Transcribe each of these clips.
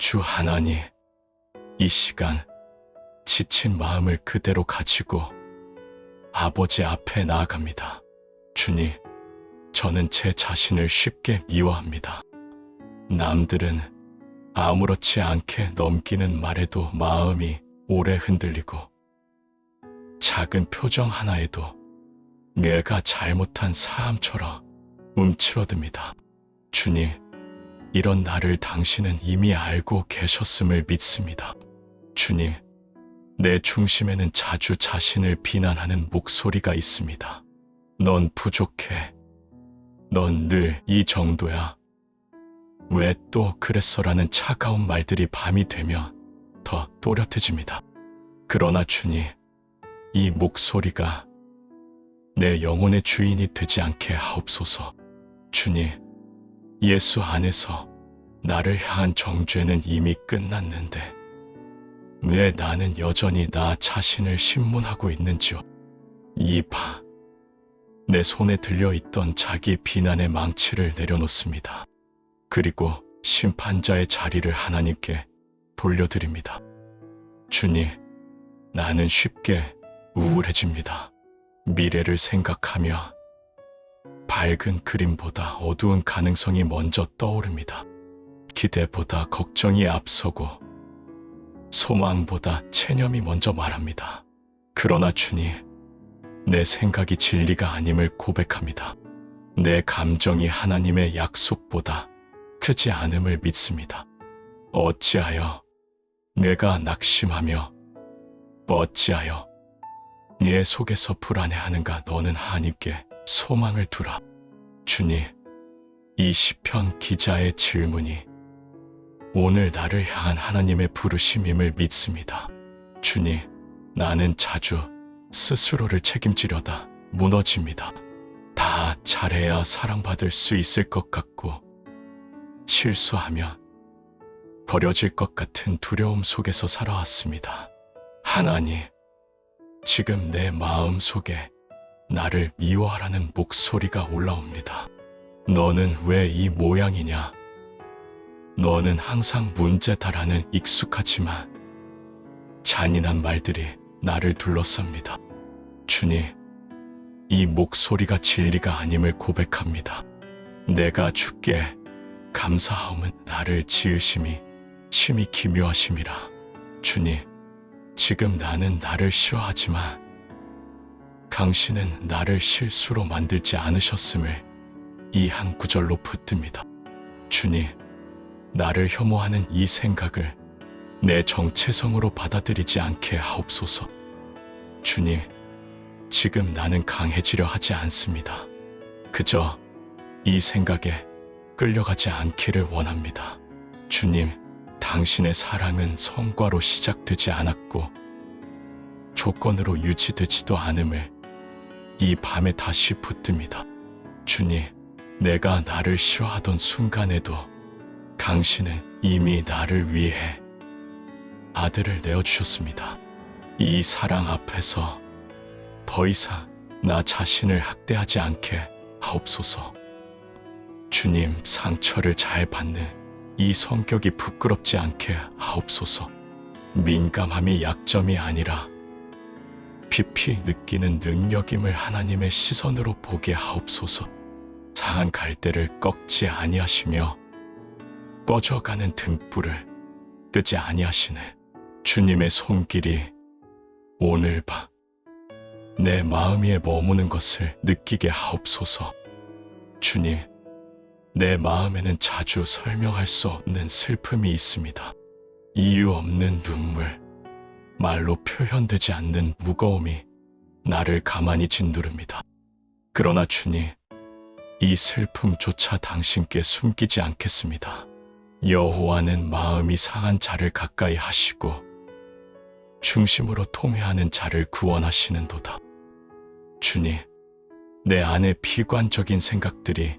주 하나님, 이 시간 지친 마음을 그대로 가지고 아버지 앞에 나아갑니다. 주님, 저는 제 자신을 쉽게 미워합니다. 남들은 아무렇지 않게 넘기는 말에도 마음이 오래 흔들리고 작은 표정 하나에도 내가 잘못한 사람처럼 움츠러듭니다. 주님, 이런 나를 당신은 이미 알고 계셨음을 믿습니다. 주님, 내 중심에는 자주 자신을 비난하는 목소리가 있습니다. 넌 부족해. 넌 늘 이 정도야. 왜 또 그랬어라는 차가운 말들이 밤이 되면 더 또렷해집니다. 그러나 주님, 이 목소리가 내 영혼의 주인이 되지 않게 하옵소서. 주님, 예수 안에서 나를 향한 정죄는 이미 끝났는데 왜 나는 여전히 나 자신을 신문하고 있는지요. 내 손에 들려있던 자기 비난의 망치를 내려놓습니다. 그리고 심판자의 자리를 하나님께 돌려드립니다. 주님, 나는 쉽게 우울해집니다. 미래를 생각하며 밝은 그림보다 어두운 가능성이 먼저 떠오릅니다. 기대보다 걱정이 앞서고 소망보다 체념이 먼저 말합니다. 그러나 주님, 내 생각이 진리가 아님을 고백합니다. 내 감정이 하나님의 약속보다 크지 않음을 믿습니다. 어찌하여 내가 낙심하며 어찌하여 네 속에서 불안해하는가. 너는 하나님께 소망을 두라. 주님, 이 시편 기자의 질문이 오늘 나를 향한 하나님의 부르심임을 믿습니다. 주님, 나는 자주 스스로를 책임지려다 무너집니다. 다 잘해야 사랑받을 수 있을 것 같고 실수하면 버려질 것 같은 두려움 속에서 살아왔습니다. 하나님, 지금 내 마음 속에 나를 미워하라는 목소리가 올라옵니다. 너는 왜 이 모양이냐? 너는 항상 문제다라는 익숙하지만 잔인한 말들이 나를 둘러쌉니다. 주님, 이 목소리가 진리가 아님을 고백합니다. 내가 주께 감사하옴은 나를 지으심이 심히 기묘하심이라. 주님, 지금 나는 나를 싫어하지만 당신은 나를 실수로 만들지 않으셨음을 이 한 구절로 붙듭니다. 주님, 나를 혐오하는 이 생각을 내 정체성으로 받아들이지 않게 하옵소서. 주님, 지금 나는 강해지려 하지 않습니다. 그저 이 생각에 끌려가지 않기를 원합니다. 주님, 당신의 사랑은 성과로 시작되지 않았고 조건으로 유지되지도 않음을 이 밤에 다시 붙듭니다. 주님, 내가 나를 싫어하던 순간에도 당신은 이미 나를 위해 아들을 내어주셨습니다. 이 사랑 앞에서 더 이상 나 자신을 학대하지 않게 하옵소서. 주님, 상처를 잘 받는 이 성격이 부끄럽지 않게 하옵소서. 민감함이 약점이 아니라 깊이 느끼는 능력임을 하나님의 시선으로 보게 하옵소서. 상한 갈대를 꺾지 아니하시며 꺼져가는 등불을 끄지 아니하시네. 주님의 손길이 오늘 밤 내 마음 위에 머무는 것을 느끼게 하옵소서. 주님, 내 마음에는 자주 설명할 수 없는 슬픔이 있습니다. 이유 없는 눈물, 말로 표현되지 않는 무거움이 나를 가만히 짓누릅니다. 그러나 주님, 이 슬픔조차 당신께 숨기지 않겠습니다. 여호와는 마음이 상한 자를 가까이 하시고 중심으로 통회하는 자를 구원하시는도다. 주님, 내 안의 비관적인 생각들이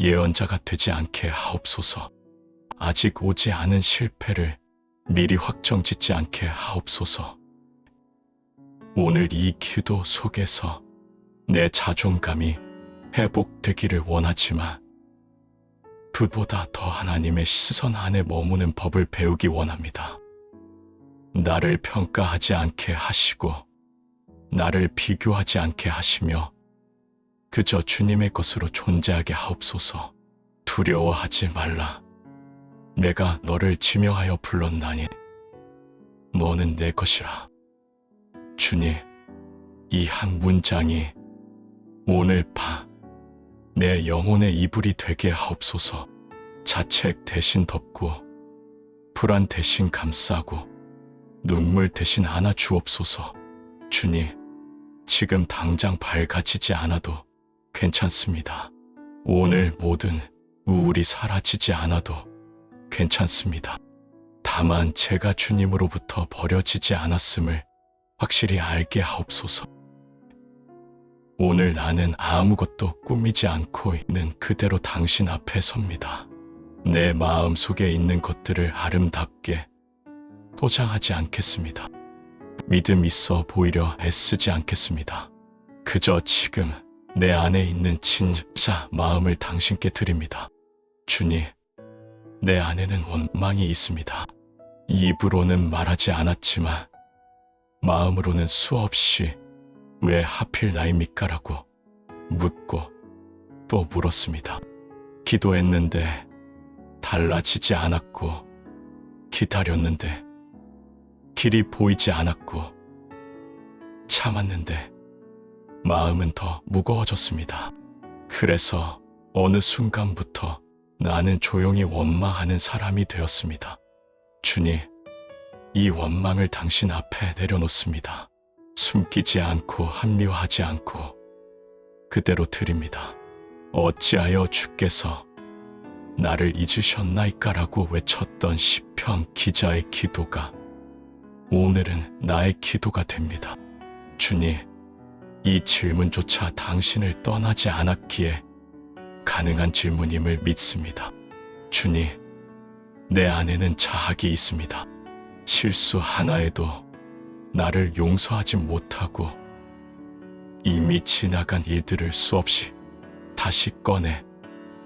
예언자가 되지 않게 하옵소서. 아직 오지 않은 실패를 미리 확정짓지 않게 하옵소서. 오늘 이 기도 속에서 내 자존감이 회복되기를 원하지만 그보다 더 하나님의 시선 안에 머무는 법을 배우기 원합니다. 나를 평가하지 않게 하시고 나를 비교하지 않게 하시며 그저 주님의 것으로 존재하게 하옵소서. 두려워하지 말라. 내가 너를 지명하여 불렀나니 너는 내 것이라. 주님, 이 한 문장이 오늘 밤 내 영혼의 이불이 되게 하옵소서. 자책 대신 덮고 불안 대신 감싸고 눈물 대신 안아 주옵소서. 주님, 지금 당장 밝아지지 않아도 괜찮습니다. 오늘 모든 우울이 사라지지 않아도 괜찮습니다. 다만 제가 주님으로부터 버려지지 않았음을 확실히 알게 하옵소서. 오늘 나는 아무것도 꾸미지 않고 있는 그대로 당신 앞에 섭니다. 내 마음 속에 있는 것들을 아름답게 포장하지 않겠습니다. 믿음 있어 보이려 애쓰지 않겠습니다. 그저 지금 내 안에 있는 진짜 마음을 당신께 드립니다. 주님, 내 안에는 원망이 있습니다. 입으로는 말하지 않았지만 마음으로는 수없이 왜 하필 나입니까라고 묻고 또 물었습니다. 기도했는데 달라지지 않았고 기다렸는데 길이 보이지 않았고 참았는데 마음은 더 무거워졌습니다. 그래서 어느 순간부터 나는 조용히 원망하는 사람이 되었습니다. 주님, 이 원망을 당신 앞에 내려놓습니다. 숨기지 않고 합리화하지 않고 그대로 드립니다. 어찌하여 주께서 나를 잊으셨나이까라고 외쳤던 시편 기자의 기도가 오늘은 나의 기도가 됩니다. 주님, 이 질문조차 당신을 떠나지 않았기에 가능한 질문임을 믿습니다. 주님, 내 안에는 자학이 있습니다. 실수 하나에도 나를 용서하지 못하고 이미 지나간 일들을 수없이 다시 꺼내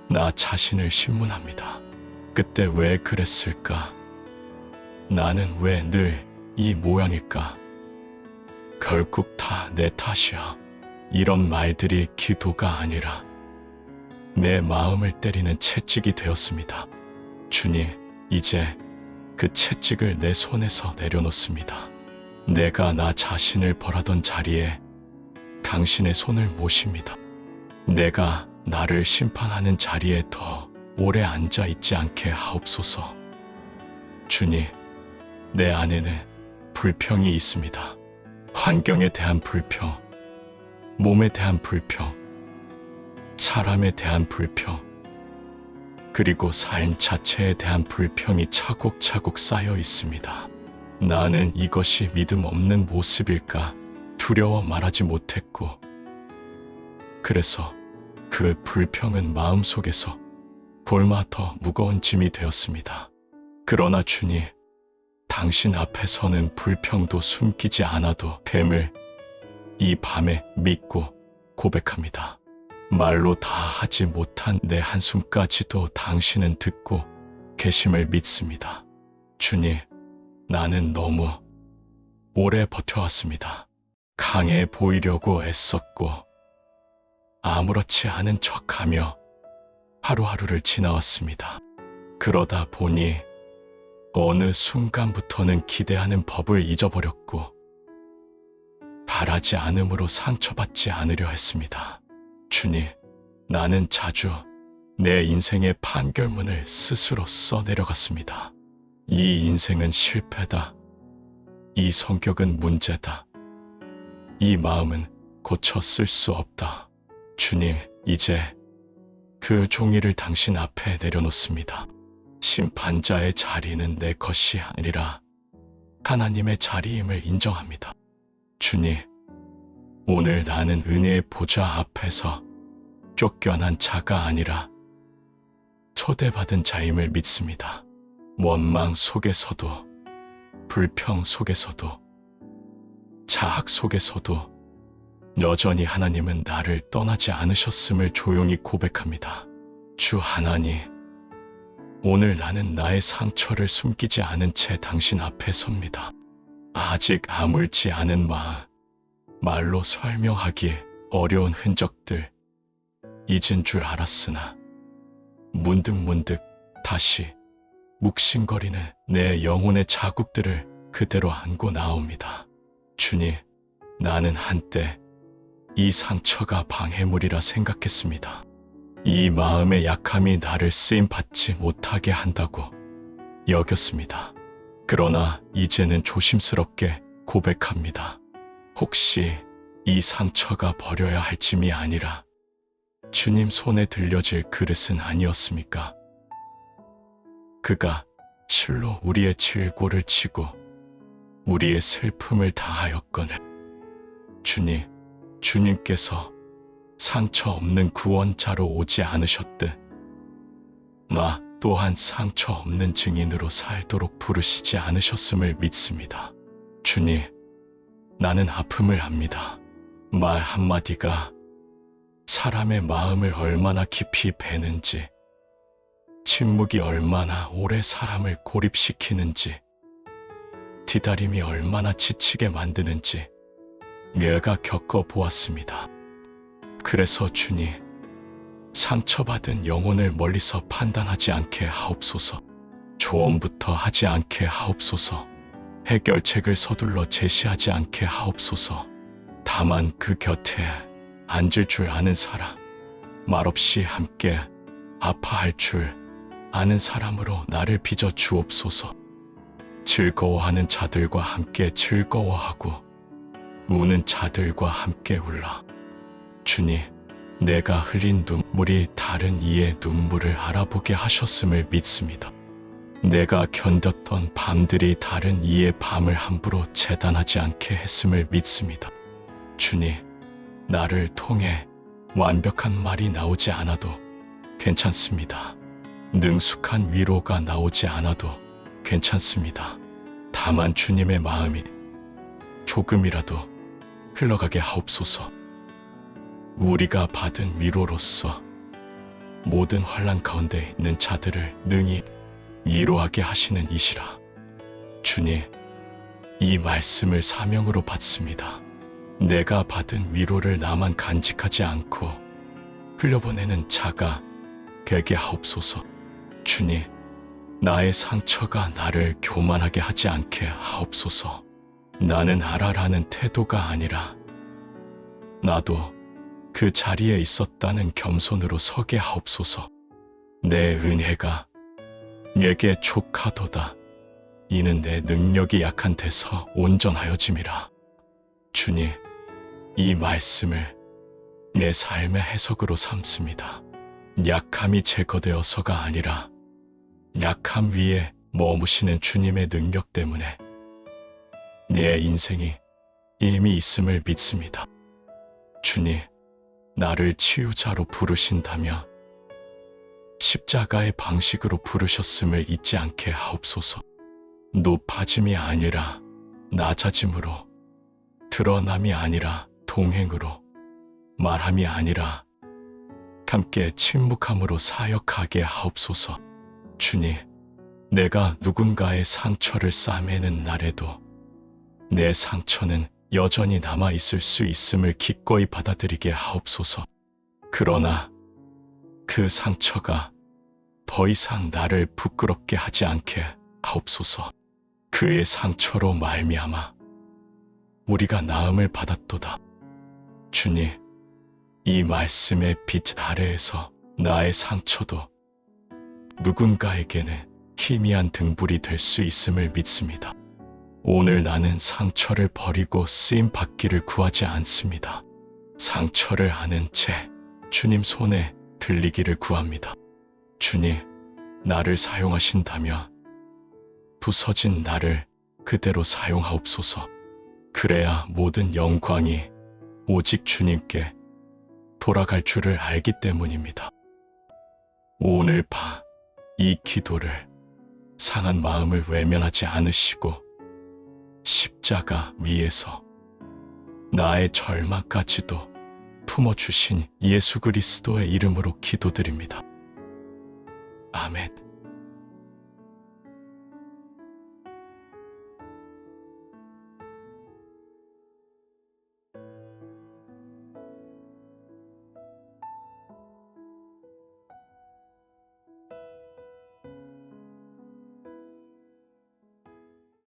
나 자신을 신문합니다. 그때 왜 그랬을까? 나는 왜 늘 이 모양일까? 결국 다 내 탓이야. 이런 말들이 기도가 아니라 내 마음을 때리는 채찍이 되었습니다. 주님, 이제 그 채찍을 내 손에서 내려놓습니다. 내가 나 자신을 벌하던 자리에 당신의 손을 모십니다. 내가 나를 심판하는 자리에 더 오래 앉아 있지 않게 하옵소서. 주님, 내 안에는 불평이 있습니다. 환경에 대한 불평, 몸에 대한 불평, 사람에 대한 불평, 그리고 삶 자체에 대한 불평이 차곡차곡 쌓여 있습니다. 나는 이것이 믿음 없는 모습일까 두려워 말하지 못했고, 그래서 그 불평은 마음속에서 볼마 더 무거운 짐이 되었습니다. 그러나 주님, 당신 앞에서는 불평도 숨기지 않아도 됨을 이 밤에 믿고 고백합니다. 말로 다 하지 못한 내 한숨까지도 당신은 듣고 계심을 믿습니다. 주님, 나는 너무 오래 버텨왔습니다. 강해 보이려고 애썼고 아무렇지 않은 척하며 하루하루를 지나왔습니다. 그러다 보니 어느 순간부터는 기대하는 법을 잊어버렸고 바라지 않음으로 상처받지 않으려 했습니다. 주님, 나는 자주 내 인생의 판결문을 스스로 써내려갔습니다. 이 인생은 실패다. 이 성격은 문제다. 이 마음은 고쳐 쓸 수 없다. 주님, 이제 그 종이를 당신 앞에 내려놓습니다. 심판자의 자리는 내 것이 아니라 하나님의 자리임을 인정합니다. 주님, 오늘 나는 은혜의 보좌 앞에서 쫓겨난 자가 아니라 초대받은 자임을 믿습니다. 원망 속에서도, 불평 속에서도, 자학 속에서도 여전히 하나님은 나를 떠나지 않으셨음을 조용히 고백합니다. 주 하나님, 오늘 나는 나의 상처를 숨기지 않은 채 당신 앞에 섭니다. 아직 아물지 않은 말로 설명하기 어려운 흔적들, 잊은 줄 알았으나 문득문득 다시 묵신거리는 내 영혼의 자국들을 그대로 안고 나옵니다. 주님, 나는 한때 이 상처가 방해물이라 생각했습니다. 이 마음의 약함이 나를 쓰임받지 못하게 한다고 여겼습니다. 그러나 이제는 조심스럽게 고백합니다. 혹시 이 상처가 버려야 할 짐이 아니라 주님 손에 들려질 그릇은 아니었습니까? 그가 실로 우리의 질고를 지고 우리의 슬픔을 다하였거늘. 주님께서 상처 없는 구원자로 오지 않으셨듯 나 또한 상처 없는 증인으로 살도록 부르시지 않으셨음을 믿습니다. 주님, 나는 아픔을 압니다. 말 한마디가 사람의 마음을 얼마나 깊이 베는지, 침묵이 얼마나 오래 사람을 고립시키는지, 기다림이 얼마나 지치게 만드는지 내가 겪어보았습니다. 그래서 주님, 상처받은 영혼을 멀리서 판단하지 않게 하옵소서. 조언부터 하지 않게 하옵소서. 해결책을 서둘러 제시하지 않게 하옵소서. 다만 그 곁에 앉을 줄 아는 사람, 말없이 함께 아파할 줄 아는 사람으로 나를 빚어 주옵소서. 즐거워하는 자들과 함께 즐거워하고 우는 자들과 함께 울라. 주님, 내가 흘린 눈물이 다른 이의 눈물을 알아보게 하셨음을 믿습니다. 내가 견뎠던 밤들이 다른 이의 밤을 함부로 재단하지 않게 했음을 믿습니다. 주님, 나를 통해 완벽한 말이 나오지 않아도 괜찮습니다. 능숙한 위로가 나오지 않아도 괜찮습니다. 다만 주님의 마음이 조금이라도 흘러가게 하옵소서. 우리가 받은 위로로서 모든 환난 가운데 있는 자들을 능히 위로하게 하시는 이시라. 주님, 이 말씀을 사명으로 받습니다. 내가 받은 위로를 나만 간직하지 않고 흘려보내는 자가 되게 하옵소서. 주님, 나의 상처가 나를 교만하게 하지 않게 하옵소서. 나는 알아라는 태도가 아니라 나도 그 자리에 있었다는 겸손으로 서게 하옵소서. 내 은혜가 내게 족하도다. 이는 내 능력이 약한 데서 온전하여짐이라. 주님, 이 말씀을 내 삶의 해석으로 삼습니다. 약함이 제거되어서가 아니라 약함 위에 머무시는 주님의 능력 때문에 내 인생이 이미 있음을 믿습니다. 주님, 나를 치유자로 부르신다며 십자가의 방식으로 부르셨음을 잊지 않게 하옵소서. 높아짐이 아니라 낮아짐으로, 드러남이 아니라 동행으로, 말함이 아니라 함께 침묵함으로 사역하게 하옵소서. 주님, 내가 누군가의 상처를 싸매는 날에도 내 상처는 여전히 남아있을 수 있음을 기꺼이 받아들이게 하옵소서. 그러나 그 상처가 더 이상 나를 부끄럽게 하지 않게 하옵소서. 그의 상처로 말미암아 우리가 나음을 받았도다. 주님, 이 말씀의 빛 아래에서 나의 상처도 누군가에게는 희미한 등불이 될 수 있음을 믿습니다. 오늘 나는 상처를 버리고 쓰임받기를 구하지 않습니다. 상처를 아는 채 주님 손에 들리기를 구합니다. 주님, 나를 사용하신다며 부서진 나를 그대로 사용하옵소서. 그래야 모든 영광이 오직 주님께 돌아갈 줄을 알기 때문입니다. 오늘 이 기도를 상한 마음을 외면하지 않으시고 십자가 위에서 나의 절망까지도 품어주신 예수 그리스도의 이름으로 기도드립니다. 아멘.